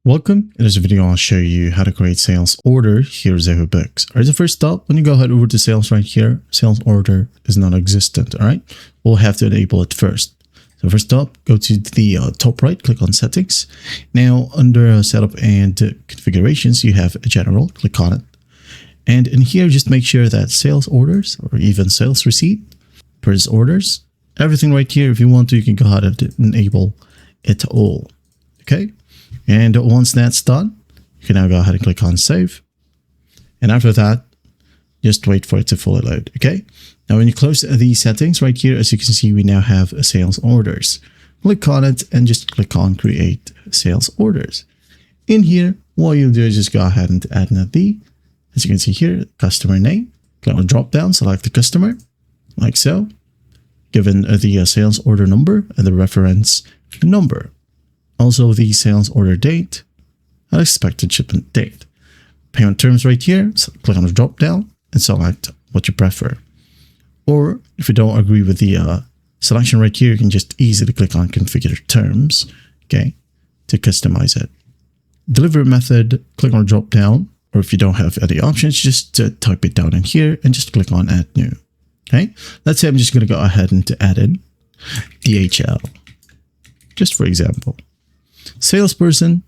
Welcome. In this video, I'll show you how to create sales order here at Zoho Books. All right, the first step, when you go ahead over to sales right here, sales order is non-existent. All right, we'll have to enable it first. So first up, go to the top right, click on settings. Now under setup and configurations, you have a general, click on it. And in here, just make sure that sales orders or even sales receipt, purchase orders, everything right here. If you want to, you can go ahead and enable it all. Okay. And once that's done, you can now go ahead and click on save. And after that, just wait for it to fully load. Okay. Now, when you close the settings right here, as you can see, we now have sales orders. Click on it and just click on create sales orders. In here, what you'll do is just go ahead and add the, as you can see here, customer name. Click on drop down, select the customer like so, given the sales order number and the reference number. Also the sales order date and expected shipment date. Payment terms right here, so click on the drop down and select what you prefer. Or if you don't agree with the selection right here, you can just easily click on configure terms, okay, to customize it. Delivery method, click on drop down, or if you don't have any options, just type it down in here and just click on add new. Okay, let's say I'm just going to go ahead and add in DHL, just for example. Salesperson,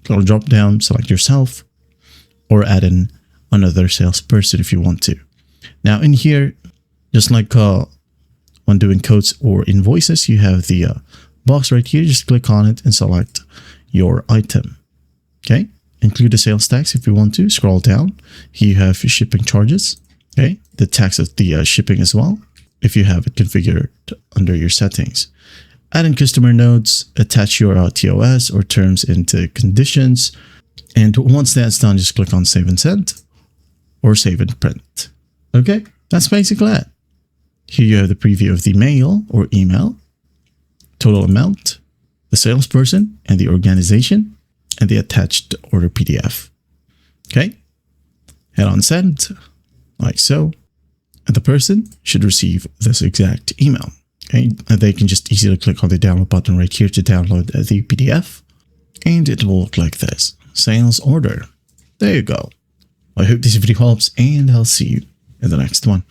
click on drop down, select yourself, or add in another salesperson if you want to. Now in here, just like when doing codes or invoices, you have the box right here. Just click on it and select your item. Okay, include the sales tax if you want to. Scroll down. Here you have shipping charges. Okay, the tax of the shipping as well, if you have it configured under your settings. Add in customer notes, attach your TOS or terms into conditions. And once that's done, just click on save and send or save and print. Okay, that's basically it. Here you have the preview of the mail or email, total amount, the salesperson and the organization, and the attached order PDF. Okay, head on send like so, and the person should receive this exact email. Okay, and they can just easily click on the download button right here to download the PDF, and it will look like this. Sales order. There you go. I hope this video helps, and I'll see you in the next one.